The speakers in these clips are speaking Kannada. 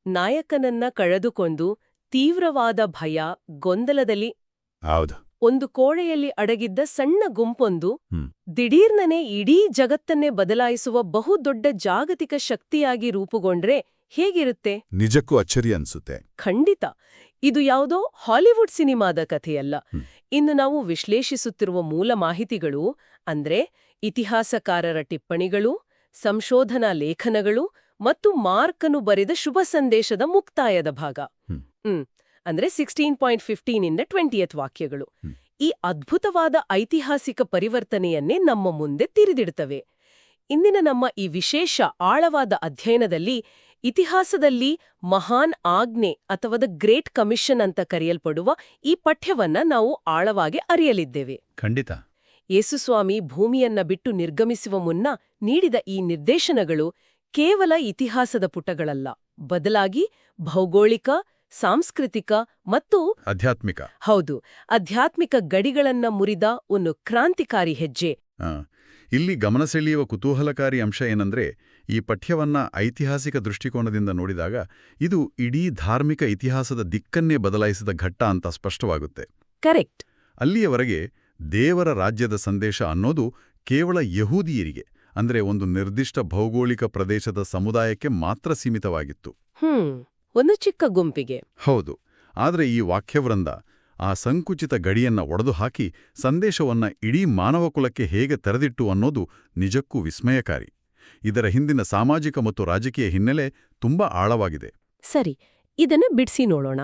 ನಾಯಕನನ್ನ ಕಳೆದುಕೊಂಡು ತೀವ್ರವಾದ ಭಯ, ಗೊಂದಲದಲ್ಲಿ ಹೌದು. ಒಂದು ಕೋಣೆಯಲ್ಲಿ ಅಡಗಿದ್ದ ಸಣ್ಣ ಗುಂಪೊಂದು ಹ್ಮ್. ದಿಢೀರ್ನನೆ ಇಡೀ ಜಗತ್ತನ್ನೇ ಬದಲಾಯಿಸುವ ಬಹುದೊಡ್ಡ ಜಾಗತಿಕ ಶಕ್ತಿಯಾಗಿ ರೂಪುಗೊಂಡ್ರೆ ಹೇಗಿರುತ್ತೆ? ನಿಜಕ್ಕೂ ಅಚ್ಚರಿ ಅನ್ಸುತ್ತೆ. ಖಂಡಿತ. ಇದು ಯಾವುದೋ ಹಾಲಿವುಡ್ ಸಿನಿಮಾದ ಕಥೆಯಲ್ಲ. ಹ್ಮ್. ಇನ್ನು ನಾವು ವಿಶ್ಲೇಷಿಸುತ್ತಿರುವ ಮೂಲ ಮಾಹಿತಿಗಳು ಅಂದ್ರೆ ಇತಿಹಾಸಕಾರರ ಟಿಪ್ಪಣಿಗಳು, ಸಂಶೋಧನಾ ಲೇಖನಗಳು ಮತ್ತು ಮಾರ್ಕನು ಬರೆದ ಶುಭ ಸಂದೇಶದ ಮುಕ್ತಾಯದ ಭಾಗ. ಅಂದ್ರೆ 16.15 ಇಂದ 20th ವಾಕ್ಯಗಳು. ಈ ಅದ್ಭುತವಾದ ಐತಿಹಾಸಿಕ ಪರಿವರ್ತನೆಯನ್ನೇ ನಮ್ಮ ಮುಂದೆ ತಿರಿದಿಡುತ್ತವೆ. ಇಂದಿನ ನಮ್ಮ ಈ ವಿಶೇಷ ಆಳವಾದ ಅಧ್ಯಯನದಲ್ಲಿ ಇತಿಹಾಸದಲ್ಲಿ ಮಹಾನ್ ಆಜ್ಞೆ ಅಥವಾ ದ ಗ್ರೇಟ್ ಕಮಿಷನ್ ಅಂತ ಕರೆಯಲ್ಪಡುವ ಈ ಪಠ್ಯವನ್ನ ನಾವು ಆಳವಾಗಿ ಅರಿಯಲಿದ್ದೇವೆ. ಖಂಡಿತ. ಯೇಸುಸ್ವಾಮಿ ಭೂಮಿಯನ್ನ ಬಿಟ್ಟು ನಿರ್ಗಮಿಸುವ ಮುನ್ನ ನೀಡಿದ ಈ ನಿರ್ದೇಶನಗಳು ಕೇವಲ ಇತಿಹಾಸದ ಪುಟಗಳಲ್ಲ, ಬದಲಾಗಿ ಭೌಗೋಳಿಕ, ಸಾಂಸ್ಕೃತಿಕ ಮತ್ತು ಆಧ್ಯಾತ್ಮಿಕ ಗಡಿಗಳನ್ನ ಮುರಿದ ಒಂದು ಕ್ರಾಂತಿಕಾರಿ ಹೆಜ್ಜೆ. ಇಲ್ಲಿ ಗಮನಸೆಳೆಯುವ ಕುತೂಹಲಕಾರಿ ಅಂಶ ಏನಂದ್ರೆ, ಈ ಪಠ್ಯವನ್ನ ಐತಿಹಾಸಿಕ ದೃಷ್ಟಿಕೋನದಿಂದ ನೋಡಿದಾಗ ಇದು ಇಡೀ ಧಾರ್ಮಿಕ ಇತಿಹಾಸದ ದಿಕ್ಕನ್ನೇ ಬದಲಾಯಿಸಿದ ಘಟ್ಟ ಅಂತ ಸ್ಪಷ್ಟವಾಗುತ್ತೆ. ಕರೆಕ್ಟ್. ಅಲ್ಲಿಯವರೆಗೆ ದೇವರ ರಾಜ್ಯದ ಸಂದೇಶ ಅನ್ನೋದು ಕೇವಲ ಯಹೂದಿಯರಿಗೆ, ಅಂದ್ರೆ ಒಂದು ನಿರ್ದಿಷ್ಟ ಭೌಗೋಳಿಕ ಪ್ರದೇಶದ ಸಮುದಾಯಕ್ಕೆ ಮಾತ್ರ ಸೀಮಿತವಾಗಿತ್ತು. ಒಂದು ಚಿಕ್ಕ ಗುಂಪಿಗೆ. ಹೌದು. ಆದರೆ ಈ ವಾಕ್ಯವೃಂದ ಆ ಸಂಕುಚಿತ ಗಡಿಯನ್ನ ಒಡೆದು ಹಾಕಿ ಸಂದೇಶವನ್ನ ಇಡೀ ಮಾನವಕುಲಕ್ಕೆ ಹೇಗೆ ತೆರೆದಿಟ್ಟು ಅನ್ನೋದು ನಿಜಕ್ಕೂ ವಿಸ್ಮಯಕಾರಿ. ಇದರ ಹಿಂದಿನ ಸಾಮಾಜಿಕ ಮತ್ತು ರಾಜಕೀಯ ಹಿನ್ನೆಲೆ ತುಂಬಾ ಆಳವಾಗಿದೆ. ಸರಿ, ಇದನ್ನ ಬಿಡ್ಸಿ ನೋಡೋಣ.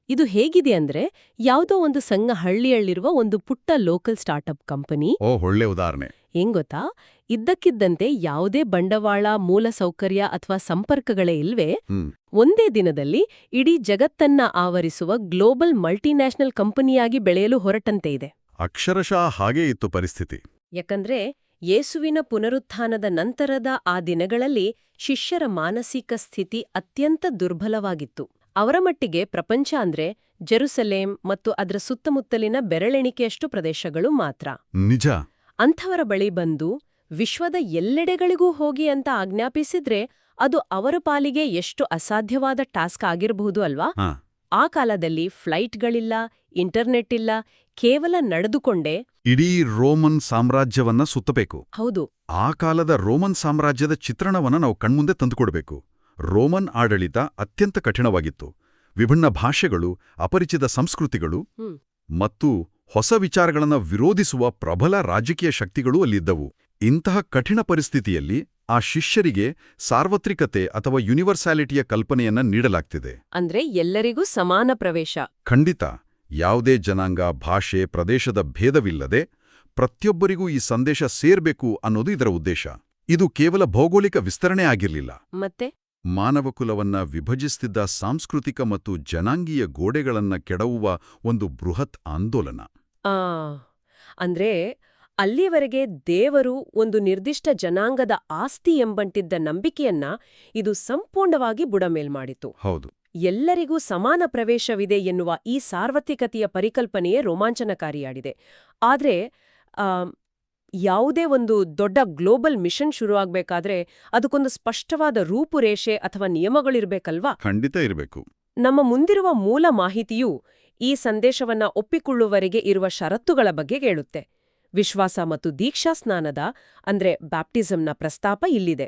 ಇದು ಹೇಗಿದೆ ಅಂದ್ರೆ, ಯಾವುದೋ ಒಂದು ಸಣ್ಣ ಹಳ್ಳಿಯಲ್ಲಿರುವ ಒಂದು ಪುಟ್ಟ ಲೋಕಲ್ ಸ್ಟಾರ್ಟ್ಅಪ್ ಕಂಪನಿ. ಒಳ್ಳೆ ಉದಾಹರಣೆ. ಗೊತ್ತಾ, ಇದ್ದಕ್ಕಿದ್ದಂತೆ ಯಾವುದೇ ಬಂಡವಾಳ, ಮೂಲಸೌಕರ್ಯ ಅಥವಾ ಸಂಪರ್ಕಗಳೇ ಇಲ್ವೇ, ಒಂದೇ ದಿನದಲ್ಲಿ ಇಡೀ ಜಗತ್ತನ್ನ ಆವರಿಸುವ ಗ್ಲೋಬಲ್ ಮಲ್ಟಿನ್ಯಾಷನಲ್ ಕಂಪನಿಯಾಗಿ ಬೆಳೆಯಲು ಹೊರಟಂತೆ ಇದೆ. ಅಕ್ಷರಶಃ ಹಾಗೇ ಇತ್ತು ಪರಿಸ್ಥಿತಿ. ಯಾಕಂದ್ರೆ ಯೇಸುವಿನ ಪುನರುತ್ಥಾನದ ನಂತರದ ಆ ದಿನಗಳಲ್ಲಿ ಶಿಷ್ಯರ ಮಾನಸಿಕ ಸ್ಥಿತಿ ಅತ್ಯಂತ ದುರ್ಬಲವಾಗಿತ್ತು. ಅವರ ಮಟ್ಟಿಗೆ ಪ್ರಪಂಚ ಅಂದ್ರೆ ಜೆರುಸಲೇಂ ಮತ್ತು ಅದರ ಸುತ್ತಮುತ್ತಲಿನ ಬೆರಳೆಣಿಕೆಯಷ್ಟು ಪ್ರದೇಶಗಳು ಮಾತ್ರ. ನಿಜ. ಅಂಥವರ ಬಳಿ ಬಂದು ವಿಶ್ವದ ಎಲ್ಲೆಡೆಗಳಿಗೂ ಹೋಗಿ ಅಂತ ಆಜ್ಞಾಪಿಸಿದ್ರೆ ಅದು ಅವರ ಪಾಲಿಗೆ ಎಷ್ಟು ಅಸಾಧ್ಯವಾದ ಟಾಸ್ಕ್ ಆಗಿರಬಹುದು ಅಲ್ವಾ? ಆ ಕಾಲದಲ್ಲಿ ಫ್ಲೈಟ್ಗಳಿಲ್ಲ, ಇಂಟರ್ನೆಟ್ ಇಲ್ಲ, ಕೇವಲ ನಡೆದುಕೊಂಡೇ ಇಡೀ ರೋಮನ್ ಸಾಮ್ರಾಜ್ಯವನ್ನ ಸುತ್ತಬೇಕು. ಹೌದು. ಆ ಕಾಲದ ರೋಮನ್ ಸಾಮ್ರಾಜ್ಯದ ಚಿತ್ರಣವನ್ನ ನಾವು ಕಣ್ಮುಂದೆ ತಂದುಕೊಡ್ಬೇಕು. ರೋಮನ್ ಆಡಳಿತ ಅತ್ಯಂತ ಕಠಿಣವಾಗಿತ್ತು. ವಿಭಿನ್ನ ಭಾಷೆಗಳು, ಅಪರಿಚಿತ ಸಂಸ್ಕೃತಿಗಳು ಮತ್ತು ಹೊಸ ವಿಚಾರಗಳನ್ನು ವಿರೋಧಿಸುವ ಪ್ರಬಲ ರಾಜಕೀಯ ಶಕ್ತಿಗಳೂ ಅಲ್ಲಿದ್ದವು. ಇಂತಹ ಕಠಿಣ ಪರಿಸ್ಥಿತಿಯಲ್ಲಿ ಆ ಶಿಷ್ಯರಿಗೆ ಸಾರ್ವತ್ರಿಕತೆ ಅಥವಾ ಯೂನಿವರ್ಸಾಲಿಟಿಯ ಕಲ್ಪನೆಯನ್ನ ನೀಡಲಾಗ್ತಿದೆ. ಅಂದ್ರೆ ಎಲ್ಲರಿಗೂ ಸಮಾನ ಪ್ರವೇಶ. ಖಂಡಿತ. ಯಾವುದೇ ಜನಾಂಗ, ಭಾಷೆ, ಪ್ರದೇಶದ ಭೇದವಿಲ್ಲದೆ ಪ್ರತಿಯೊಬ್ಬರಿಗೂ ಈ ಸಂದೇಶ ಸೇರ್ಬೇಕು ಅನ್ನೋದು ಇದರ ಉದ್ದೇಶ. ಇದು ಕೇವಲ ಭೌಗೋಳಿಕ ವಿಸ್ತರಣೆ ಆಗಿರಲಿಲ್ಲ. ಮತ್ತೆ ಮಾನವಕುಲವನ್ನ ವಿಭಜಿಸುತ್ತಿದ್ದ ಸಾಂಸ್ಕೃತಿಕ ಮತ್ತು ಜನಾಂಗೀಯ ಗೋಡೆಗಳನ್ನ ಕೆಡವುವ ಒಂದು ಬೃಹತ್ ಆಂದೋಲನ. ಅಂದ್ರೆ ಅಲ್ಲಿಯವರೆಗೆ ದೇವರು ಒಂದು ನಿರ್ದಿಷ್ಟ ಜನಾಂಗದ ಆಸ್ತಿ ಎಂಬಂಟಿದ್ದ ನಂಬಿಕೆಯನ್ನ ಇದು ಸಂಪೂರ್ಣವಾಗಿ ಬುಡಮೇಲ್ಮಾಡಿತು. ಹೌದು. ಎಲ್ಲರಿಗೂ ಸಮಾನ ಪ್ರವೇಶವಿದೆ ಎನ್ನುವ ಈ ಸಾರ್ವತ್ರಿಕತೆಯ ಪರಿಕಲ್ಪನೆಯೇ ರೋಮಾಂಚನಕಾರಿಯಾಗಿದೆ. ಆದ್ರೆ ಯಾವುದೇ ಒಂದು ದೊಡ್ಡ ಗ್ಲೋಬಲ್ ಮಿಷನ್ ಶುರುವಾಗಬೇಕಾದ್ರೆ ಅದಕ್ಕೊಂದು ಸ್ಪಷ್ಟವಾದ ರೂಪುರೇಷೆ ಅಥವಾ ನಿಯಮಗಳಿರ್ಬೇಕಲ್ವಾ? ಖಂಡಿತ ಇರಬೇಕು. ನಮ್ಮ ಮುಂದಿರುವ ಮೂಲ ಮಾಹಿತಿಯು ಈ ಸಂದೇಶವನ್ನ ಒಪ್ಪಿಕೊಳ್ಳುವವರೆಗೆ ಇರುವ ಷರತ್ತುಗಳ ಬಗ್ಗೆ ಹೇಳುತ್ತೆ. ವಿಶ್ವಾಸ ಮತ್ತು ದೀಕ್ಷಾಸ್ನಾನದ ಅಂದ್ರೆ ಬ್ಯಾಪ್ಟಿಸಂನ ಪ್ರಸ್ತಾಪ ಇಲ್ಲಿದೆ.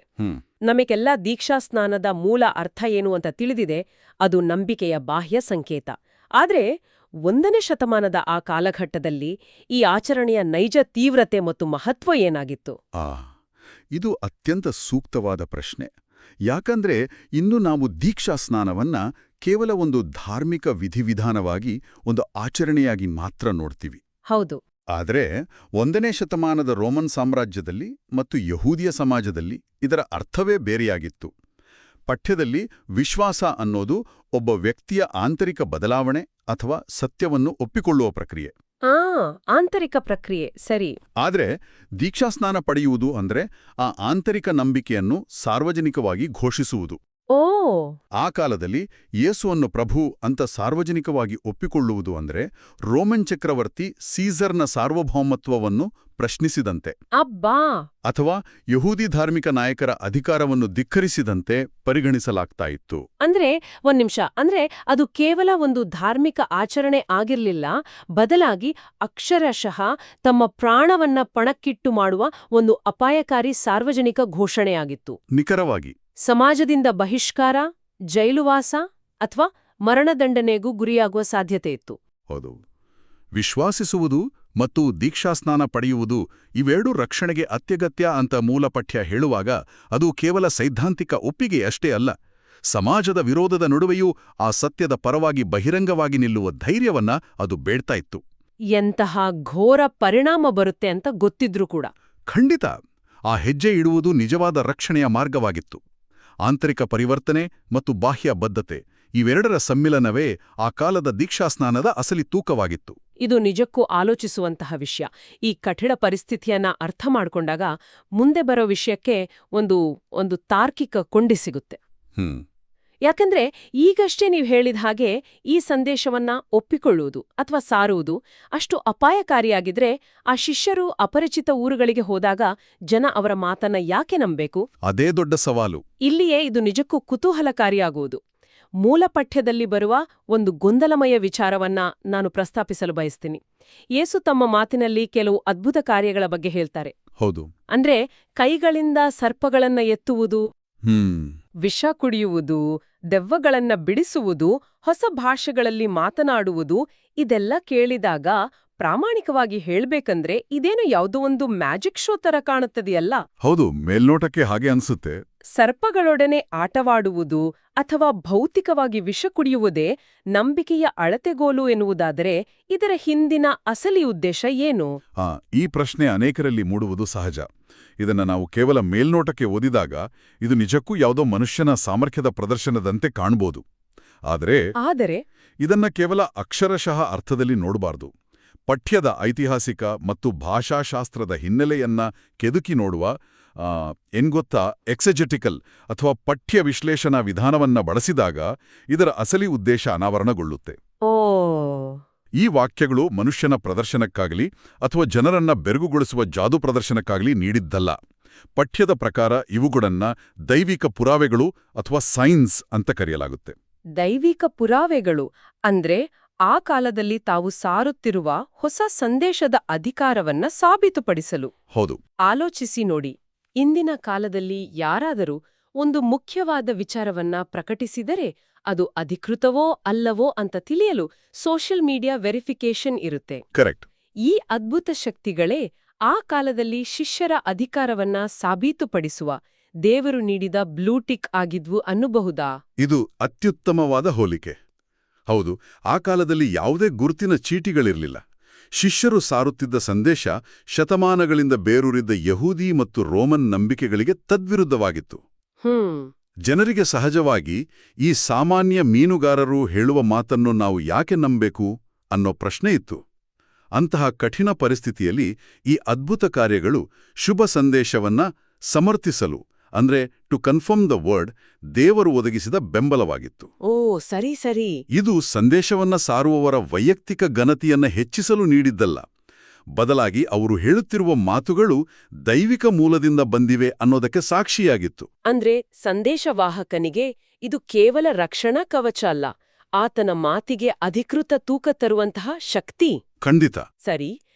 ನಮಗೆಲ್ಲ ದೀಕ್ಷಾಸ್ನಾನದ ಮೂಲ ಅರ್ಥ ಏನು ಅಂತ ತಿಳಿದಿದೆ. ಅದು ನಂಬಿಕೆಯ ಬಾಹ್ಯ ಸಂಕೇತ. ಆದ್ರೆ 1ನೇ ಶತಮಾನದ ಆ ಕಾಲಘಟ್ಟದಲ್ಲಿ ಈ ಆಚರಣೆಯ ನೈಜ ತೀವ್ರತೆ ಮತ್ತು ಮಹತ್ವ ಏನಾಗಿತ್ತು? ಇದು ಅತ್ಯಂತ ಸೂಕ್ತವಾದ ಪ್ರಶ್ನೆ. ಯಾಕಂದ್ರೆ ಇನ್ನು ನಾವು ದೀಕ್ಷಾಸ್ನಾನವನ್ನ ಕೇವಲ ಒಂದು ಧಾರ್ಮಿಕ ವಿಧಿವಿಧಾನವಾಗಿ, ಒಂದು ಆಚರಣೆಯಾಗಿ ಮಾತ್ರ ನೋಡ್ತೀವಿ. ಹೌದು. ಆದರೆ 1ನೇ ಶತಮಾನದ ರೋಮನ್ ಸಾಮ್ರಾಜ್ಯದಲ್ಲಿ ಮತ್ತು ಯಹೂದಿಯ ಸಮಾಜದಲ್ಲಿ ಇದರ ಅರ್ಥವೇ ಬೇರೆಯಾಗಿತ್ತು. ಪಠ್ಯದಲ್ಲಿ ವಿಶ್ವಾಸ ಅನ್ನೋದು ಒಬ್ಬ ವ್ಯಕ್ತಿಯ ಆಂತರಿಕ ಬದಲಾವಣೆ ಅಥವಾ ಸತ್ಯವನ್ನು ಒಪ್ಪಿಕೊಳ್ಳುವ ಪ್ರಕ್ರಿಯೆ. ಆಂತರಿಕ ಪ್ರಕ್ರಿಯೆ, ಸರಿ. ಆದರೆ ದೀಕ್ಷಾಸ್ನಾನ ಪಡೆಯುವುದು ಅಂದ್ರೆ ಆ ಆಂತರಿಕ ನಂಬಿಕೆಯನ್ನು ಸಾರ್ವಜನಿಕವಾಗಿ ಘೋಷಿಸುವುದು. ಓ ಆ ಕಾಲದಲ್ಲಿ ಯೇಸುವನ್ನು ಪ್ರಭು ಅಂತ ಸಾರ್ವಜನಿಕವಾಗಿ ಒಪ್ಪಿಕೊಳ್ಳುವುದು ಅಂದರೆ ರೋಮನ್ ಚಕ್ರವರ್ತಿ ಸೀಸರ್ನ ಸಾರ್ವಭೌಮತ್ವವನ್ನು ಪ್ರಶ್ನಿಸಿದಂತೆ, ಅಬ್ಬಾ ಅಥವಾ ಯಹೂದಿ ಧಾರ್ಮಿಕ ನಾಯಕರ ಅಧಿಕಾರವನ್ನು ಧಿಕ್ಕರಿಸಿದಂತೆ ಪರಿಗಣಿಸಲಾಗ್ತಾ ಇತ್ತು. ಅಂದ್ರೆ ಒಂದ್ ನಿಮಿಷ, ಅಂದ್ರೆ ಅದು ಕೇವಲ ಒಂದು ಧಾರ್ಮಿಕ ಆಚರಣೆ ಆಗಿರ್ಲಿಲ್ಲ, ಬದಲಾಗಿ ಅಕ್ಷರಶಃ ತಮ್ಮ ಪ್ರಾಣವನ್ನ ಪಣಕ್ಕಿಟ್ಟು ಮಾಡುವ ಒಂದು ಅಪಾಯಕಾರಿ ಸಾರ್ವಜನಿಕ ಘೋಷಣೆಯಾಗಿತ್ತು. ನಿಖರವಾಗಿ. ಸಮಾಜದಿಂದ ಬಹಿಷ್ಕಾರ, ಜೈಲುವಾಸ ಅಥವಾ ಮರಣದಂಡನೆಗೂ ಗುರಿಯಾಗುವ ಸಾಧ್ಯತೆ ಇತ್ತು. ಹೌದು. ವಿಶ್ವಾಸಿಸುವುದು ಮತ್ತು ದೀಕ್ಷಾಸ್ನಾನ ಪಡೆಯುವುದು ಇವೆರಡೂ ರಕ್ಷಣೆಗೆ ಅತ್ಯಗತ್ಯ ಅಂತ ಮೂಲಪಠ್ಯ ಹೇಳುವಾಗ ಅದು ಕೇವಲ ಸೈದ್ಧಾಂತಿಕ ಒಪ್ಪಿಗೆಯಷ್ಟೇ ಅಲ್ಲ, ಸಮಾಜದ ವಿರೋಧದ ನಡುವೆಯೂ ಆ ಸತ್ಯದ ಪರವಾಗಿ ಬಹಿರಂಗವಾಗಿ ನಿಲ್ಲುವ ಧೈರ್ಯವನ್ನ ಅದು ಬೇಡ್ತಾ ಇತ್ತು. ಎಂತಹ ಘೋರ ಪರಿಣಾಮ ಬರುತ್ತೆ ಅಂತ ಗೊತ್ತಿದ್ರೂ ಕೂಡ. ಖಂಡಿತ ಆ ಹೆಜ್ಜೆ ಇಡುವುದು ನಿಜವಾದ ರಕ್ಷಣೆಯ ಮಾರ್ಗವಾಗಿತ್ತು. ಆಂತರಿಕ ಪರಿವರ್ತನೆ ಮತ್ತು ಬಾಹ್ಯ ಬದ್ಧತೆ ಇವೆರಡರ ಸಮ್ಮಿಲನವೇ ಆ ಕಾಲದ ದೀಕ್ಷಾಸ್ನಾನದ ಅಸಲಿ ತೂಕವಾಗಿತ್ತು. ಇದು ನಿಜಕ್ಕೂ ಆಲೋಚಿಸುವಂತಹ ವಿಷಯ. ಈ ಕಠಿಣ ಪರಿಸ್ಥಿತಿಯನ್ನ ಅರ್ಥ ಮಾಡ್ಕೊಂಡಾಗ ಮುಂದೆ ಬರೋ ವಿಷಯಕ್ಕೆ ಒಂದು ತಾರ್ಕಿಕ ಕೊಂಡಿ ಸಿಗುತ್ತೆ. ಯಾಕಂದ್ರೆ ಈಗಷ್ಟೇ ನೀವು ಹೇಳಿದ ಹಾಗೆ ಈ ಸಂದೇಶವನ್ನ ಒಪ್ಪಿಕೊಳ್ಳುವುದು ಅಥವಾ ಸಾರುವುದು ಅಷ್ಟು ಅಪಾಯಕಾರಿಯಾಗಿದ್ರೆ ಆ ಶಿಷ್ಯರು ಅಪರಿಚಿತ ಊರುಗಳಿಗೆ ಹೋದಾಗ ಜನ ಅವರ ಮಾತನ್ನ ಯಾಕೆ ನಂಬಬೇಕು? ಅದೇ ದೊಡ್ಡ ಸವಾಲು. ಇಲ್ಲಿಯೇ ಇದು ನಿಜಕ್ಕೂ ಕುತೂಹಲಕಾರಿಯಾಗುವುದು. ಮೂಲ ಪಠ್ಯದಲ್ಲಿ ಬರುವ ಒಂದು ಗೊಂದಲಮಯ ವಿಚಾರವನ್ನ ನಾನು ಪ್ರಸ್ತಾಪಿಸಲು ಬಯಸ್ತೀನಿ. ಯೇಸು ತಮ್ಮ ಮಾತಿನಲ್ಲಿ ಕೆಲವು ಅದ್ಭುತ ಕಾರ್ಯಗಳ ಬಗ್ಗೆ ಹೇಳ್ತಾರೆ. ಹೌದು. ಅಂದ್ರೆ ಕೈಗಳಿಂದ ಸರ್ಪಗಳನ್ನ ಎತ್ತುವುದು, ವಿಷ ಕುಡಿಯುವುದು, ದೆವ್ವಗಳನ್ನ ಬಿಡಿಸುವುದು, ಹೊಸ ಭಾಷೆಗಳಲ್ಲಿ ಮಾತನಾಡುವುದು, ಇದೆಲ್ಲ ಕೇಳಿದಾಗ ಪ್ರಾಮಾಣಿಕವಾಗಿ ಹೇಳ್ಬೇಕಂದ್ರೆ ಇದೇನು ಯಾವುದೋ ಒಂದು ಮ್ಯಾಜಿಕ್ ಶೋ ತರ ಕಾಣುತ್ತದೆಯಲ್ಲ? ಹೌದು, ಮೇಲ್ನೋಟಕ್ಕೆ ಹಾಗೆ ಅನ್ಸುತ್ತೆ. ಸರ್ಪಗಳೊಡನೆ ಆಟವಾಡುವುದು ಅಥವಾ ಭೌತಿಕವಾಗಿ ವಿಷ ಕುಡಿಯುವುದೇ ನಂಬಿಕೆಯ ಅಳತೆಗೋಲು ಎನ್ನುವುದಾದರೆ ಇದರ ಹಿಂದಿನ ಅಸಲಿ ಉದ್ದೇಶ ಏನು? ಈ ಪ್ರಶ್ನೆ ಅನೇಕರಲ್ಲಿ ಮೂಡುವುದು ಸಹಜ. ಇದನ್ನ ನಾವು ಕೇವಲ ಮೇಲ್ನೋಟಕ್ಕೆ ಓದಿದಾಗ ಇದು ನಿಜಕ್ಕೂ ಯಾವುದೋ ಮನುಷ್ಯನ ಸಾಮರ್ಥ್ಯದ ಪ್ರದರ್ಶನದಂತೆ ಕಾಣ್ಬೋದು. ಆದರೆ ಇದನ್ನ ಕೇವಲ ಅಕ್ಷರಶಃ ಅರ್ಥದಲ್ಲಿ ನೋಡಬಾರ್ದು. ಪಠ್ಯದ ಐತಿಹಾಸಿಕ ಮತ್ತು ಭಾಷಾಶಾಸ್ತ್ರದ ಹಿನ್ನೆಲೆಯನ್ನ ಕೆದುಕಿ ನೋಡುವ ಎಕ್ಸೆಜೆಟಿಕಲ್ ಅಥವಾ ಪಠ್ಯ ವಿಶ್ಲೇಷಣಾ ವಿಧಾನವನ್ನ ಬಳಸಿದಾಗ ಇದರ ಅಸಲಿ ಉದ್ದೇಶ ಅನಾವರಣಗೊಳ್ಳುತ್ತೆ. ಈ ವಾಕ್ಯಗಳು ಮನುಷ್ಯನ ಪ್ರದರ್ಶನಕ್ಕಾಗಲಿ ಅಥವಾ ಜನರನ್ನ ಬೆರಗುಗೊಳಿಸುವ ಜಾದು ಪ್ರದರ್ಶನಕ್ಕಾಗಲಿ ನೀಡಿದ್ದಲ್ಲ. ಪಠ್ಯದ ಪ್ರಕಾರ ಇವುಗಳನ್ನ ದೈವಿಕ ಪುರಾವೆಗಳು ಅಥವಾ ಸೈನ್ಸ್ ಅಂತ ಕರೆಯಲಾಗುತ್ತೆ. ದೈವಿಕ ಪುರಾವೆಗಳು ಅಂದ್ರೆ ಆ ಕಾಲದಲ್ಲಿ ತಾವು ಸಾರುತ್ತಿರುವ ಹೊಸ ಸಂದೇಶದ ಅಧಿಕಾರವನ್ನ ಸಾಬೀತುಪಡಿಸಲು. ಹೌದು. ಆಲೋಚಿಸಿ ನೋಡಿ, ಇಂದಿನ ಕಾಲದಲ್ಲಿ ಯಾರಾದರೂ ಒಂದು ಮುಖ್ಯವಾದ ವಿಚಾರವನ್ನ ಪ್ರಕಟಿಸಿದರೆ ಅದು ಅಧಿಕೃತವೋ ಅಲ್ಲವೋ ಅಂತ ತಿಳಿಯಲು ಸೋಷಿಯಲ್ ಮೀಡಿಯಾ ವೆರಿಫಿಕೇಶನ್ ಇರುತ್ತೆ. ಕರೆಕ್ಟ್. ಈ ಅದ್ಭುತ ಶಕ್ತಿಗಳೇ ಆ ಕಾಲದಲ್ಲಿ ಶಿಷ್ಯರ ಅಧಿಕಾರವನ್ನ ಸಾಬೀತುಪಡಿಸುವ ದೇವರು ನೀಡಿದ ಬ್ಲೂಟಿಕ್ ಆಗಿದ್ವು ಅನ್ನಬಹುದಾ? ಇದು ಅತ್ಯುತ್ತಮವಾದ ಹೋಲಿಕೆ. ಹೌದು, ಆ ಕಾಲದಲ್ಲಿ ಯಾವುದೇ ಗುರುತಿನ ಚೀಟಿಗಳಿರಲಿಲ್ಲ. ಶಿಷ್ಯರು ಸಾರುತ್ತಿದ್ದ ಸಂದೇಶ ಶತಮಾನಗಳಿಂದ ಬೇರೂರಿದ್ದ ಯಹೂದಿ ಮತ್ತು ರೋಮನ್ ನಂಬಿಕೆಗಳಿಗೆ ತದ್ವಿರುದ್ಧವಾಗಿತ್ತು. ಜನರಿಗೆ ಸಹಜವಾಗಿ ಈ ಸಾಮಾನ್ಯ ಮೀನುಗಾರರು ಹೇಳುವ ಮಾತನ್ನು ನಾವು ಯಾಕೆ ನಂಬಬೇಕು ಅನ್ನೋ ಪ್ರಶ್ನೆ ಇತ್ತು. ಅಂತಹ ಕಠಿಣ ಪರಿಸ್ಥಿತಿಯಲ್ಲಿ ಈ ಅದ್ಭುತ ಕಾರ್ಯಗಳು ಶುಭ ಸಂದೇಶವನ್ನ ಸಮರ್ಥಿಸಲು, ಅಂದ್ರೆ ಟು ಕನ್ಫರ್ಮ್ ದ ವರ್ಡ್, ದೇವರು ಒದಗಿಸಿದ ಬೆಂಬಲವಾಗಿತ್ತು. ಓ ಸರಿ ಸರಿ. ಇದು ಸಂದೇಶವನ್ನ ಸಾರುವವರ ವೈಯಕ್ತಿಕ ಘನತೆಯನ್ನ ಹೆಚ್ಚಿಸಲು ನೀಡಿದ್ದಲ್ಲ, ಬದಲಾಗಿ ಅವರು ಹೇಳುತ್ತಿರುವ ಮಾತುಗಳು ದೈವಿಕ ಮೂಲದಿಂದ ಬಂದಿವೆ ಅನ್ನೋದಕ್ಕೆ ಸಾಕ್ಷಿಯಾಗಿತ್ತು. ಅಂದ್ರೆ ಸಂದೇಶವಾಹಕನಿಗೆ ಇದು ಕೇವಲ ರಕ್ಷಣಾ ಕವಚ ಅಲ್ಲ, ಆತನ ಮಾತಿಗೆ ಅಧಿಕೃತ ತೂಕ ತರುವಂತಹ ಶಕ್ತಿ. ಖಂಡಿತ. ಸರಿ,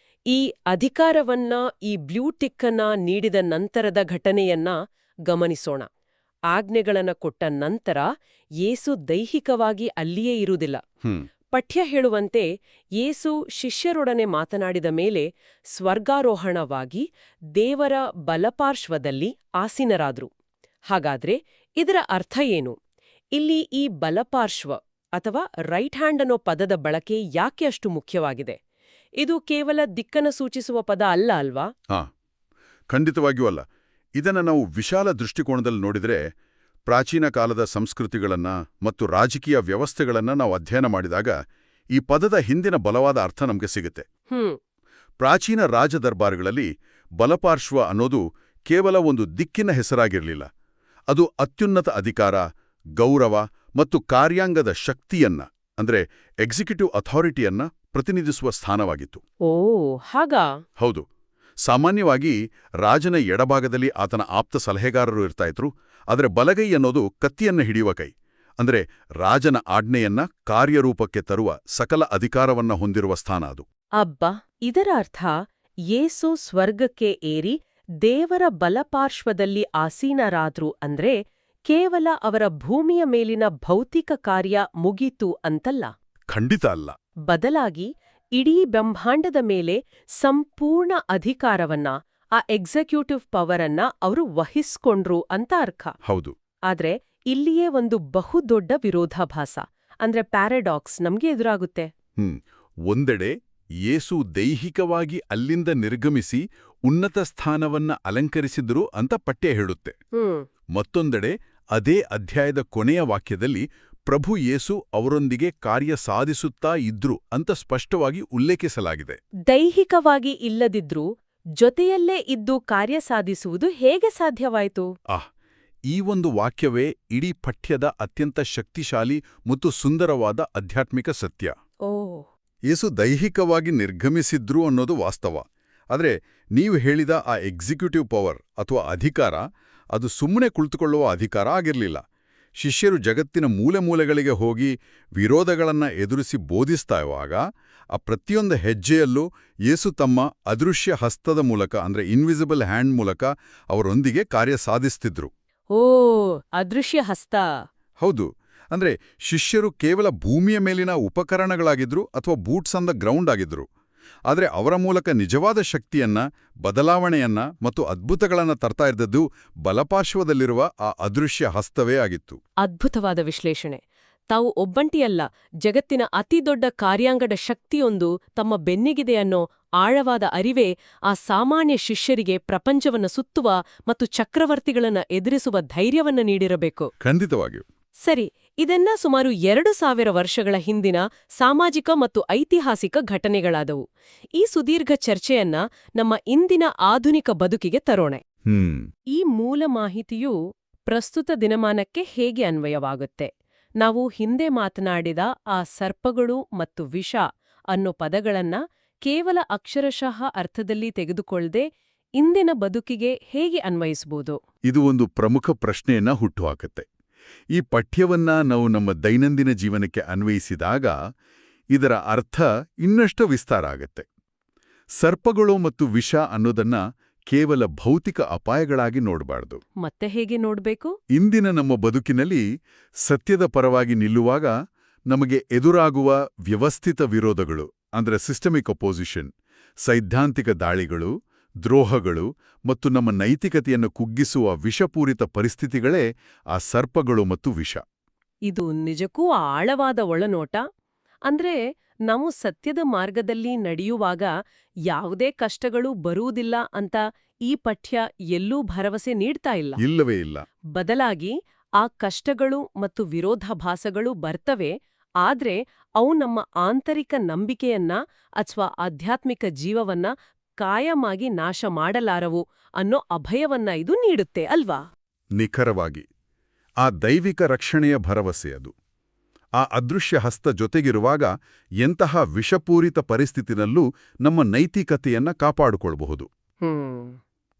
ಈ ಅಧಿಕಾರವನ್ನ, ಈ ಬ್ಲೂಟಿಕ್ ಅನ್ನ ನೀಡಿದ ನಂತರದ ಘಟನೆಯನ್ನ ಗಮನಿಸೋಣ. ಆಜ್ಞೆಗಳನ್ನ ಕೊಟ್ಟ ನಂತರ ಯೇಸು ದೈಹಿಕವಾಗಿ ಅಲ್ಲಿಯೇ ಇರುವುದಿಲ್ಲ. ಪಠ್ಯ ಹೇಳುವಂತೆ ಯೇಸು ಶಿಷ್ಯರೊಡನೆ ಮಾತನಾಡಿದ ಮೇಲೆ ಸ್ವರ್ಗಾರೋಹಣವಾಗಿ ದೇವರ ಬಲಪಾರ್ಶ್ವದಲ್ಲಿ ಆಸೀನರಾದ್ರು. ಹಾಗಾದ್ರೆ ಇದರ ಅರ್ಥ ಏನು? ಇಲ್ಲಿ ಈ ಬಲಪಾರ್ಶ್ವ ಅಥವಾ ರೈಟ್ ಹ್ಯಾಂಡ್ ಅನ್ನೋ ಪದದ ಬಳಕೆ ಯಾಕೆ ಅಷ್ಟು ಮುಖ್ಯವಾಗಿದೆ? ಇದು ಕೇವಲ ದಿಕ್ಕನ್ನು ಸೂಚಿಸುವ ಪದ ಅಲ್ಲ ಅಲ್ವಾ? ಖಂಡಿತವಾಗಿಯೂ ಅಲ್ಲ. ಇದನ್ನು ನಾವು ವಿಶಾಲ ದೃಷ್ಟಿಕೋನದಲ್ಲಿ ನೋಡಿದರೆ, ಪ್ರಾಚೀನ ಕಾಲದ ಸಂಸ್ಕೃತಿಗಳನ್ನ ಮತ್ತು ರಾಜಕೀಯ ವ್ಯವಸ್ಥೆಗಳನ್ನ ನಾವು ಅಧ್ಯಯನ ಮಾಡಿದಾಗ ಈ ಪದದ ಹಿಂದಿನ ಬಲವಾದ ಅರ್ಥ ನಮಗೆ ಸಿಗುತ್ತೆ. ಪ್ರಾಚೀನ ರಾಜದರ್ಬಾರ್ಗಳಲ್ಲಿ ಬಲಪಾರ್ಶ್ವ ಅನ್ನೋದು ಕೇವಲ ಒಂದು ದಿಕ್ಕಿನ ಹೆಸರಾಗಿರಲಿಲ್ಲ. ಅದು ಅತ್ಯುನ್ನತ ಅಧಿಕಾರ, ಗೌರವ ಮತ್ತು ಕಾರ್ಯಾಂಗದ ಶಕ್ತಿಯನ್ನ ಅಂದ್ರೆ ಎಕ್ಸಿಕ್ಯೂಟಿವ್ ಅಥಾರಿಟಿಯನ್ನ ಪ್ರತಿನಿಧಿಸುವ ಸ್ಥಾನವಾಗಿತ್ತು. ಓ ಹಾಗಾ? ಹೌದು. ಸಾಮಾನ್ಯವಾಗಿ ರಾಜನ ಎಡಭಾಗದಲ್ಲಿ ಆತನ ಆಪ್ತ ಸಲಹೆಗಾರರು ಇರ್ತಾಯಿದ್ರು, ಆದರೆ ಬಲಗೈ ಅನ್ನೋದು ಕತ್ತಿಯನ್ನ ಹಿಡಿಯುವ ಕೈ. ಅಂದ್ರೆ ರಾಜನ ಆಜ್ಞೆಯನ್ನ ಕಾರ್ಯರೂಪಕ್ಕೆ ತರುವ ಸಕಲ ಅಧಿಕಾರವನ್ನ ಹೊಂದಿರುವ ಸ್ಥಾನ ಅದು. ಅಬ್ಬಾ, ಇದರ ಅರ್ಥ ಯೇಸು ಸ್ವರ್ಗಕ್ಕೆ ಏರಿ ದೇವರ ಬಲಪಾರ್ಶ್ವದಲ್ಲಿ ಆಸೀನರಾದ್ರು ಅಂದ್ರೆ ಕೇವಲ ಅವರ ಭೂಮಿಯ ಮೇಲಿನ ಭೌತಿಕ ಕಾರ್ಯ ಮುಗೀತು ಅಂತಲ್ಲ. ಖಂಡಿತ ಅಲ್ಲ. ಬದಲಾಗಿ ಇಡೀ ಬ್ರಹ್ಮಾಂಡದ ಮೇಲೆ ಸಂಪೂರ್ಣ ಅಧಿಕಾರವನ್ನ, ಆ ಎಕ್ಸಿಕ್ಯೂಟಿವ್ ಪವರನ್ನ ಅವರು ವಹಿಸ್ಕೊಂಡ್ರು ಅಂತ ಅರ್ಥ. ಹೌದು. ಆದ್ರೆ ಇಲ್ಲಿಯೇ ಒಂದು ಬಹುದೊಡ್ಡ ವಿರೋಧಾಭಾಸ, ಅಂದ್ರೆ ಪ್ಯಾರಾಡಾಕ್ಸ್ ನಮ್ಗೆ ಎದುರಾಗುತ್ತೆ. ಒಂದೆಡೆ ಯೇಸು ದೈಹಿಕವಾಗಿ ಅಲ್ಲಿಂದ ನಿರ್ಗಮಿಸಿ ಉನ್ನತ ಸ್ಥಾನವನ್ನ ಅಲಂಕರಿಸಿದ್ರು ಅಂತ ಪಠ್ಯ ಹೇಳುತ್ತೆ. ಮತ್ತೊಂದೆಡೆ ಅದೇ ಅಧ್ಯಾಯದ ಕೊನೆಯ ವಾಕ್ಯದಲ್ಲಿ ಪ್ರಭು ಯೇಸು ಅವರೊಂದಿಗೆ ಕಾರ್ಯ ಸಾಧಿಸುತ್ತಾ ಇದ್ರು ಅಂತ ಸ್ಪಷ್ಟವಾಗಿ ಉಲ್ಲೇಖಿಸಲಾಗಿದೆ. ದೈಹಿಕವಾಗಿ ಇಲ್ಲದಿದ್ರೂ ಜೊತೆಯಲ್ಲೇ ಇದ್ದು ಕಾರ್ಯ ಸಾಧಿಸುವುದು ಹೇಗೆ ಸಾಧ್ಯವಾಯಿತು? ಈ ಒಂದು ವಾಕ್ಯವೇ ಇಡೀ ಪಠ್ಯದ ಅತ್ಯಂತ ಶಕ್ತಿಶಾಲಿ ಮತ್ತು ಸುಂದರವಾದ ಆಧ್ಯಾತ್ಮಿಕ ಸತ್ಯ. ಯೇಸು ದೈಹಿಕವಾಗಿ ನಿರ್ಗಮಿಸಿದ್ರು ಅನ್ನೋದು ವಾಸ್ತವ. ಆದರೆ ನೀವು ಹೇಳಿದ ಆ ಎಕ್ಸಿಕ್ಯೂಟಿವ್ ಪವರ್ ಅಥವಾ ಅಧಿಕಾರ, ಅದು ಸುಮ್ಮನೆ ಕುಳಿತುಕೊಳ್ಳುವ ಅಧಿಕಾರ ಆಗಿರಲಿಲ್ಲ. ಶಿಷ್ಯರು ಜಗತ್ತಿನ ಮೂಲೆ ಮೂಲೆಗಳಿಗೆ ಹೋಗಿ ವಿರೋಧಗಳನ್ನ ಎದುರಿಸಿ ಬೋಧಿಸ್ತಾ ಇರುವಾಗ ಆ ಪ್ರತಿಯೊಂದು ಹೆಜ್ಜೆಯಲ್ಲೂ ಯೇಸು ತಮ್ಮ ಅದೃಶ್ಯ ಹಸ್ತದ ಮೂಲಕ ಅಂದ್ರೆ ಇನ್ವಿಸಿಬಲ್ ಹ್ಯಾಂಡ್ ಮೂಲಕ ಅವರೊಂದಿಗೆ ಕಾರ್ಯ ಸಾಧಿಸ್ತಿದ್ರು. ಅದೃಶ್ಯ ಹಸ್ತ. ಹೌದು. ಅಂದ್ರೆ ಶಿಷ್ಯರು ಕೇವಲ ಭೂಮಿಯ ಮೇಲಿನ ಉಪಕರಣಗಳಾಗಿದ್ರು ಅಥವಾ ಬೂಟ್ಸ್ ಆನ್ ದ ಗ್ರೌಂಡ್ ಆಗಿದ್ರು. ಆದರೆ ಅವರ ಮೂಲಕ ನಿಜವಾದ ಶಕ್ತಿಯನ್ನ, ಬದಲಾವಣೆಯನ್ನ ಮತ್ತು ಅದ್ಭುತಗಳನ್ನ ತರ್ತಾ ಇದ್ದದ್ದು ಬಲಪಾರ್ಶ್ವದಲ್ಲಿರುವ ಆ ಅದೃಶ್ಯ ಹಸ್ತವೇ ಆಗಿತ್ತು. ಅದ್ಭುತವಾದ ವಿಶ್ಲೇಷಣೆ. ತಾವು ಒಬ್ಬಂಟಿಯಲ್ಲ, ಜಗತ್ತಿನ ಅತಿದೊಡ್ಡ ಕಾರ್ಯಾಂಗದ ಶಕ್ತಿಯೊಂದು ತಮ್ಮ ಬೆನ್ನಿಗಿದೆ ಅನ್ನೋ ಆಳವಾದ ಅರಿವೇ ಆ ಸಾಮಾನ್ಯ ಶಿಷ್ಯರಿಗೆ ಪ್ರಪಂಚವನ್ನು ಸುತ್ತುವ ಮತ್ತು ಚಕ್ರವರ್ತಿಗಳನ್ನ ಎದುರಿಸುವ ಧೈರ್ಯವನ್ನ ನೀಡಿರಬೇಕು. ಖಂಡಿತವಾಗಿಯೂ. ಸರಿ, ಇದೆಲ್ಲ ಸುಮಾರು 2000 ವರ್ಷಗಳ ಹಿಂದಿನ ಸಾಮಾಜಿಕ ಮತ್ತು ಐತಿಹಾಸಿಕ ಘಟನೆಗಳಾದವು. ಈ ಸುದೀರ್ಘ ಚರ್ಚೆಯನ್ನ ನಮ್ಮ ಇಂದಿನ ಆಧುನಿಕ ಬದುಕಿಗೆ ತರೋಣ. ಈ ಮೂಲ ಮಾಹಿತಿಯು ಪ್ರಸ್ತುತ ದಿನಮಾನಕ್ಕೆ ಹೇಗೆ ಅನ್ವಯವಾಗುತ್ತೆ? ನಾವು ಹಿಂದೆ ಮಾತನಾಡಿದ ಆ ಸರ್ಪಗಳು ಮತ್ತು ವಿಷ ಅನ್ನೋ ಪದಗಳನ್ನ ಕೇವಲ ಅಕ್ಷರಶಃ ಅರ್ಥದಲ್ಲಿ ತೆಗೆದುಕೊಳ್ಳದೆ ಇಂದಿನ ಬದುಕಿಗೆ ಹೇಗೆ ಅನ್ವಯಿಸಬಹುದು? ಇದು ಒಂದು ಪ್ರಮುಖ ಪ್ರಶ್ನೆಯನ್ನ ಹುಟ್ಟುಹಾಕುತ್ತೆ. ಈ ಪಠ್ಯವನ್ನ ನಾವು ನಮ್ಮ ದೈನಂದಿನ ಜೀವನಕ್ಕೆ ಅನ್ವಯಿಸಿದಾಗ ಇದರ ಅರ್ಥ ಇನ್ನಷ್ಟು ವಿಸ್ತಾರ ಆಗತ್ತೆ. ಸರ್ಪಗಳು ಮತ್ತು ವಿಷ ಅನ್ನೋದನ್ನ ಕೇವಲ ಭೌತಿಕ ಅಪಾಯಗಳಾಗಿ ನೋಡಬಾರ್ದು. ಮತ್ತೆ ಹೇಗೆ ನೋಡ್ಬೇಕು? ಇಂದಿನ ನಮ್ಮ ಬದುಕಿನಲ್ಲಿ ಸತ್ಯದ ಪರವಾಗಿ ನಿಲ್ಲುವಾಗ ನಮಗೆ ಎದುರಾಗುವ ವ್ಯವಸ್ಥಿತ ವಿರೋಧಗಳು ಅಂದ್ರೆ ಸಿಸ್ಟಮಿಕ್ ಅಪೋಸಿಷನ್, ಸೈದ್ಧಾಂತಿಕ ದಾಳಿಗಳು, ದ್ರೋಹಗಳು ಮತ್ತು ನಮ್ಮ ನೈತಿಕತೆಯನ್ನು ಕುಗ್ಗಿಸುವ ವಿಷಪೂರಿತ ಪರಿಸ್ಥಿತಿಗಳೇ ಆ ಸರ್ಪಗಳು ಮತ್ತು ವಿಷ. ಇದು ನಿಜಕ್ಕೂ ಆಳವಾದ ಒಳನೋಟ. ಅಂದ್ರೆ ನಾವು ಸತ್ಯದ ಮಾರ್ಗದಲ್ಲಿ ನಡೆಯುವಾಗ ಯಾವುದೇ ಕಷ್ಟಗಳು ಬರುವುದಿಲ್ಲ ಅಂತ ಈ ಪಠ್ಯ ಎಲ್ಲೂ ಭರವಸೆ ನೀಡ್ತಾ ಇಲ್ಲ. ಇಲ್ಲವೇ ಇಲ್ಲ. ಬದಲಾಗಿ ಆ ಕಷ್ಟಗಳು ಮತ್ತು ವಿರೋಧಾಭಾಸಗಳು ಬರ್ತವೆ, ಆದ್ರೆ ಅವು ನಮ್ಮ ಆಂತರಿಕ ನಂಬಿಕೆಯನ್ನ ಅಥವಾ ಆಧ್ಯಾತ್ಮಿಕ ಜೀವವನ್ನ ಕಾಯಮಾಗಿ ನಾಶ ಮಾಡಲಾರವು ಅನ್ನೋ ಅಭಯವನ್ನ ಇದು ನೀಡುತ್ತೆ ಅಲ್ವಾ? ನಿಖರವಾಗಿ. ಆ ದೈವಿಕ ರಕ್ಷಣೆಯ ಭರವಸೆ ಅದು. ಆ ಅದೃಶ್ಯ ಹಸ್ತ ಜೊತೆಗಿರುವಾಗ ಎಂತಹ ವಿಷಪೂರಿತ ಪರಿಸ್ಥಿತಿನಲ್ಲೂ ನಮ್ಮ ನೈತಿಕತೆಯನ್ನ ಕಾಪಾಡಿಕೊಳ್ಳಬಹುದು.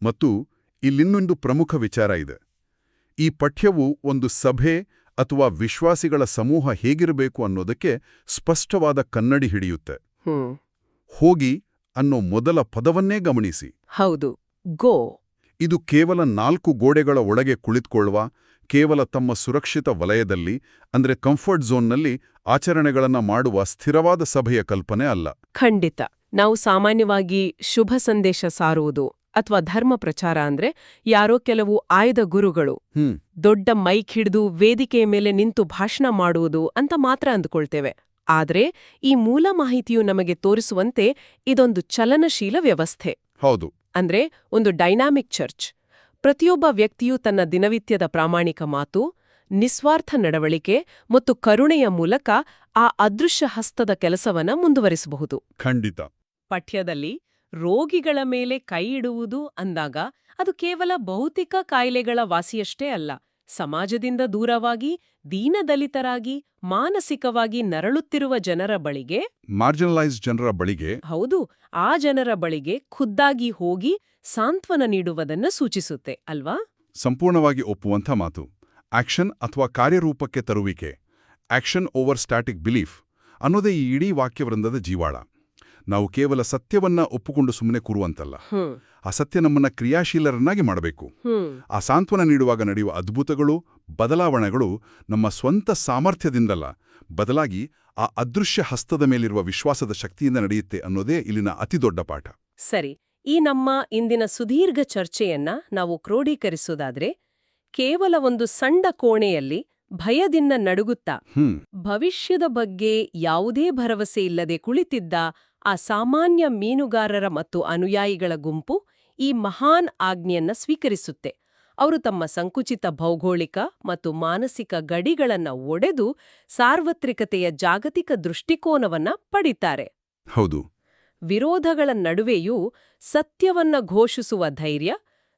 ಮತ್ತು ಇಲ್ಲಿನ್ನೊಂದು ಪ್ರಮುಖ ವಿಚಾರ ಇದೆ. ಈ ಪಠ್ಯವು ಒಂದು ಸಭೆ ಅಥವಾ ವಿಶ್ವಾಸಿಗಳ ಸಮೂಹ ಹೇಗಿರಬೇಕು ಅನ್ನೋದಕ್ಕೆ ಸ್ಪಷ್ಟವಾದ ಕನ್ನಡಿ ಹಿಡಿಯುತ್ತೆ. ಹೋಗಿ ಅನ್ನೋ ಮೊದಲ ಪದವನ್ನೇ ಗಮನಿಸಿ. ಹೌದು, ಗೋ. ಇದು ಕೇವಲ 4 ಗೋಡೆಗಳ ಒಳಗೆ ಕುಳಿತುಕೊಳ್ಳುವ, ಕೇವಲ ತಮ್ಮ ಸುರಕ್ಷಿತ ವಲಯದಲ್ಲಿ ಅಂದ್ರೆ ಕಂಫರ್ಟ್ ಝೋನ್ನಲ್ಲಿ ಆಚರಣೆಗಳನ್ನ ಮಾಡುವ ಸ್ಥಿರವಾದ ಸಭೆಯ ಕಲ್ಪನೆ ಅಲ್ಲ. ಖಂಡಿತ. ನಾವು ಸಾಮಾನ್ಯವಾಗಿ ಶುಭ ಸಂದೇಶ ಸಾರುವುದು ಅಥವಾ ಧರ್ಮ ಪ್ರಚಾರ ಅಂದ್ರೆ ಯಾರೋ ಕೆಲವು ಆಯ್ದ ಗುರುಗಳು ದೊಡ್ಡ ಮೈಕ್ ಹಿಡಿದು ವೇದಿಕೆಯ ಮೇಲೆ ನಿಂತು ಭಾಷಣ ಮಾಡುವುದು ಅಂತ ಮಾತ್ರ ಅಂದುಕೊಳ್ತೇವೆ. ಆದ್ರೆ ಈ ಮೂಲ ಮಾಹಿತಿಯು ನಮಗೆ ತೋರಿಸುವಂತೆ ಇದೊಂದು ಚಲನಶೀಲ ವ್ಯವಸ್ಥೆ. ಹೌದು. ಅಂದ್ರೆ ಒಂದು ಡೈನಾಮಿಕ್ ಚರ್ಚ್. ಪ್ರತಿಯೊಬ್ಬ ವ್ಯಕ್ತಿಯೂ ತನ್ನ ದಿನನಿತ್ಯದ ಪ್ರಾಮಾಣಿಕ ಮಾತು, ನಿಸ್ವಾರ್ಥ ನಡವಳಿಕೆ ಮತ್ತು ಕರುಣೆಯ ಮೂಲಕ ಆ ಅದೃಶ್ಯ ಹಸ್ತದ ಕೆಲಸವನ್ನ ಮುಂದುವರಿಸಬಹುದು. ಖಂಡಿತ. ಪಠ್ಯದಲ್ಲಿ ರೋಗಿಗಳ ಮೇಲೆ ಕೈ ಇಡುವುದು ಅಂದಾಗ ಅದು ಕೇವಲ ಭೌತಿಕ ಕಾಯಿಲೆಗಳ ವಾಸಿಯಷ್ಟೇ ಅಲ್ಲ, ಸಮಾಜದಿಂದ ದೂರವಾಗಿ ದೀನದಲಿತರಾಗಿ ಮಾನಸಿಕವಾಗಿ ನರಳುತ್ತಿರುವ ಜನರ ಬಳಿಗೆ ಮಾರ್ಜಿನಲೈಸ್ಡ್ ಜನರ ಬಳಿಗೆ ಹೌದು ಆ ಜನರ ಬಳಿಗೆ ಖುದ್ದಾಗಿ ಹೋಗಿ ಸಾಂತ್ವನ ನೀಡುವುದನ್ನು ಸೂಚಿಸುತ್ತೆ ಅಲ್ವಾ? ಸಂಪೂರ್ಣವಾಗಿ ಒಪ್ಪುವಂಥ ಮಾತು. ಆಕ್ಷನ್ ಅಥವಾ ಕಾರ್ಯರೂಪಕ್ಕೆ ತರುವಿಕೆ, ಆಕ್ಷನ್ ಓವರ್ ಸ್ಟ್ಯಾಟಿಕ್ ಬಿಲೀಫ್ ಅನ್ನೋದೇ ಈ ಇಡೀ ವಾಕ್ಯವೃಂದದ ಜೀವಾಳ. ನಾವು ಕೇವಲ ಸತ್ಯವನ್ನ ಒಪ್ಪುಕೊಂಡು ಸುಮ್ಮನೆ ಕೂರುವಂತಲ್ಲ, ಆ ಸತ್ಯ ನಮ್ಮನ್ನ ಕ್ರಿಯಾಶೀಲರನ್ನಾಗಿ ಮಾಡಬೇಕು. ಆ ಸಾಂತ್ವನ ನೀಡುವಾಗ ನಡೆಯುವ ಅದ್ಭುತಗಳು, ಬದಲಾವಣೆಗಳು ನಮ್ಮ ಸ್ವಂತ ಸಾಮರ್ಥ್ಯದಿಂದಲ್ಲ, ಬದಲಾಗಿ ಆ ಅದೃಶ್ಯ ಹಸ್ತದ ಮೇಲಿರುವ ವಿಶ್ವಾಸದ ಶಕ್ತಿಯಿಂದ ನಡೆಯುತ್ತೆ ಅನ್ನೋದೇ ಇಲ್ಲಿನ ಅತಿದೊಡ್ಡ ಪಾಠ. ಸರಿ, ಈ ನಮ್ಮ ಇಂದಿನ ಸುದೀರ್ಘ ಚರ್ಚೆಯನ್ನ ನಾವು ಕ್ರೋಢೀಕರಿಸೋದಾದ್ರೆ, ಕೇವಲ ಒಂದು ಸಣ್ಣ ಕೋಣೆಯಲ್ಲಿ ಭಯದಿಂದ ನಡುಗುತ್ತಾ ಭವಿಷ್ಯದ ಬಗ್ಗೆ ಯಾವುದೇ ಭರವಸೆ ಇಲ್ಲದೆ ಕುಳಿತಿದ್ದ ಆ ಸಾಮಾನ್ಯ ಮೀನುಗಾರರ ಮತ್ತು ಅನುಯಾಯಿಗಳ ಗುಂಪು ಈ ಮಹಾನ್ ಆಜ್ಞೆಯನ್ನ ಸ್ವೀಕರಿಸುತ್ತೆ. ಅವರು ತಮ್ಮ ಸಂಕುಚಿತ ಭೌಗೋಳಿಕ ಮತ್ತು ಮಾನಸಿಕ ಗಡಿಗಳನ್ನ ಒಡೆದು ಸಾರ್ವತ್ರಿಕತೆಯ ಜಾಗತಿಕ ದೃಷ್ಟಿಕೋನವನ್ನ ಪಡಿತಾರೆ. ಹೌದು, ವಿರೋಧಗಳ ನಡುವೆಯೂ ಸತ್ಯವನ್ನ ಘೋಷಿಸುವ ಧೈರ್ಯ,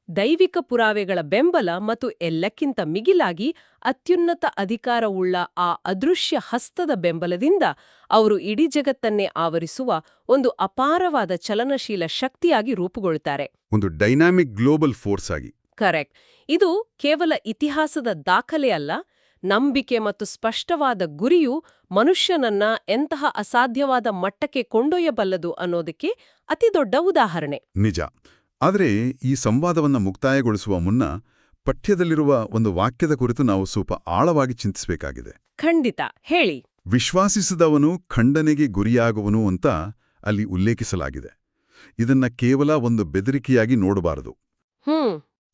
ದೈವಿಕ ಪುರಾವೆಗಳ ಬೆಂಬಲ ಮತ್ತು ಎಲ್ಲಕ್ಕಿಂತ ಮಿಗಿಲಾಗಿ ಅತ್ಯುನ್ನತ ಅಧಿಕಾರವುಳ್ಳ ಆ ಅದೃಶ್ಯ ಹಸ್ತದ ಬೆಂಬಲದಿಂದ ಅವರು ಇಡೀ ಜಗತ್ತನ್ನೇ ಆವರಿಸುವ ಒಂದು ಅಪಾರವಾದ ಚಲನಶೀಲ ಶಕ್ತಿಯಾಗಿ ರೂಪುಗೊಳ್ಳುತ್ತಾರೆ. ಒಂದು ಡೈನಾಮಿಕ್ ಗ್ಲೋಬಲ್ ಫೋರ್ಸ್ ಆಗಿ. ಕರೆಕ್ಟ್. ಇದು ಕೇವಲ ಇತಿಹಾಸದ ದಾಖಲೆ ಅಲ್ಲ, ನಂಬಿಕೆ ಮತ್ತು ಸ್ಪಷ್ಟವಾದ ಗುರಿಯು ಮನುಷ್ಯನನ್ನ ಎಂತಹ ಅಸಾಧ್ಯವಾದ ಮಟ್ಟಕ್ಕೆ ಕೊಂಡೊಯ್ಯಬಲ್ಲದು ಅನ್ನೋದಕ್ಕೆ ಅತಿದೊಡ್ಡ ಉದಾಹರಣೆ. ನಿಜ. ಆದರೆ ಈ ಸಂವಾದವನ್ನು ಮುಕ್ತಾಯಗೊಳಿಸುವ ಮುನ್ನ ಪಠ್ಯದಲ್ಲಿರುವ ಒಂದು ವಾಕ್ಯದ ಕುರಿತು ನಾವು ಸ್ವಲ್ಪ ಆಳವಾಗಿ ಚಿಂತಿಸಬೇಕಾಗಿದೆ. ಖಂಡಿತ, ಹೇಳಿ. ವಿಶ್ವಾಸಿಸಿದವನು ಖಂಡನೆಗೆ ಗುರಿಯಾಗುವನು ಅಂತ ಅಲ್ಲಿ ಉಲ್ಲೇಖಿಸಲಾಗಿದೆ. ಇದನ್ನ ಕೇವಲ ಒಂದು ಬೆದರಿಕೆಯಾಗಿ ನೋಡಬಾರದು.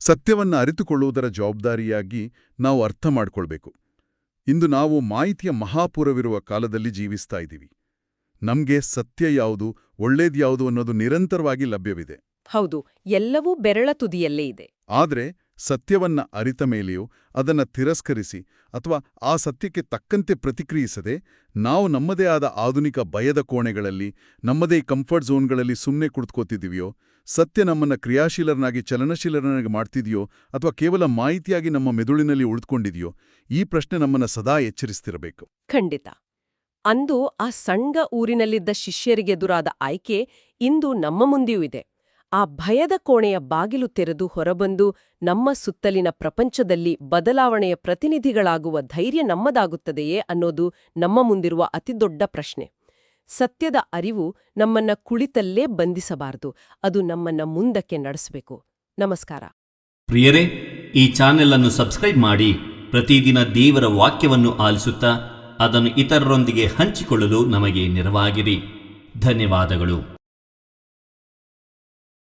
ಸತ್ಯವನ್ನ ಅರಿತುಕೊಳ್ಳುವುದರ ಜವಾಬ್ದಾರಿಯಾಗಿ ನಾವು ಅರ್ಥ ಮಾಡ್ಕೊಳ್ಬೇಕು. ಇಂದು ನಾವು ಮಾಹಿತಿಯ ಮಹಾಪೂರವಿರುವ ಕಾಲದಲ್ಲಿ ಜೀವಿಸ್ತಾ ಇದ್ದೀವಿ. ನಮ್ಗೆ ಸತ್ಯ ಯಾವುದು, ಒಳ್ಳೇದ್ಯಾವುದು ಅನ್ನೋದು ನಿರಂತರವಾಗಿ ಲಭ್ಯವಿದೆ. ಹೌದು, ಎಲ್ಲವೂ ಬೆರಳ ತುದಿಯಲ್ಲೇ ಇದೆ. ಆದ್ರೆ ಸತ್ಯವನ್ನ ಅರಿತ ಮೇಲೆಯೂ ಅದನ್ನ ತಿರಸ್ಕರಿಸಿ ಅಥವಾ ಆ ಸತ್ಯಕ್ಕೆ ತಕ್ಕಂತೆ ಪ್ರತಿಕ್ರಿಯಿಸದೆ ನಾವು ನಮ್ಮದೇ ಆದ ಆಧುನಿಕ ಭಯದ ಕೋಣೆಗಳಲ್ಲಿ, ನಮ್ಮದೇ ಕಂಫರ್ಟ್ ಝೋನ್ಗಳಲ್ಲಿ ಸುಮ್ಮನೆ ಕುಳಿತುಕೋತಿದ್ದೀವಿಯೋ, ಸತ್ಯ ನಮ್ಮನ್ನ ಕ್ರಿಯಾಶೀಲರನಾಗಿ ಚಲನಶೀಲರನಾಗಿ ಮಾಡ್ತಿದೆಯೋ ಅಥವಾ ಕೇವಲ ಮಾಹಿತಿಯಾಗಿ ನಮ್ಮ ಮೆದುಳಿನಲ್ಲಿ ಉಳಿದುಕೊಂಡಿದೆಯೋ, ಈ ಪ್ರಶ್ನೆ ನಮ್ಮನ್ನ ಸದಾ ಎಚ್ಚರಿಸ್ತಿರಬೇಕು. ಖಂಡಿತ. ಅಂದು ಆ ಸಣ್ಣ ಊರಿನಲ್ಲಿದ್ದ ಶಿಷ್ಯರಿಗೆದುರಾದ ಆಯ್ಕೆ ಇಂದು ನಮ್ಮ ಮುಂದೆಯೂ ಇದೆ. ಆ ಭಯದ ಕೋಣೆಯ ಬಾಗಿಲು ತೆರೆದು ಹೊರಬಂದು ನಮ್ಮ ಸುತ್ತಲಿನ ಪ್ರಪಂಚದಲ್ಲಿ ಬದಲಾವಣೆಯ ಪ್ರತಿನಿಧಿಗಳಾಗುವ ಧೈರ್ಯ ನಮ್ಮದಾಗುತ್ತದೆಯೇ ಅನ್ನೋದು ನಮ್ಮ ಮುಂದಿರುವ ಅತಿದೊಡ್ಡ ಪ್ರಶ್ನೆ. ಸತ್ಯದ ಅರಿವು ನಮ್ಮನ್ನ ಕುಳಿತಲ್ಲೇ ಬಂಧಿಸಬಾರದು, ಅದು ನಮ್ಮನ್ನ ಮುಂದಕ್ಕೆ ನಡೆಸಬೇಕು. ನಮಸ್ಕಾರ. ಪ್ರಿಯರೇ, ಈ ಚಾನೆಲ್ ಅನ್ನು ಸಬ್ಸ್ಕ್ರೈಬ್ ಮಾಡಿ ಪ್ರತಿದಿನ ದೇವರ ವಾಕ್ಯವನ್ನು ಆಲಿಸುತ್ತಾ ಅದನ್ನು ಇತರರೊಂದಿಗೆ ಹಂಚಿಕೊಳ್ಳಲು ನಮಗೆ ನೆರವಾಗಿರಿ. ಧನ್ಯವಾದಗಳು.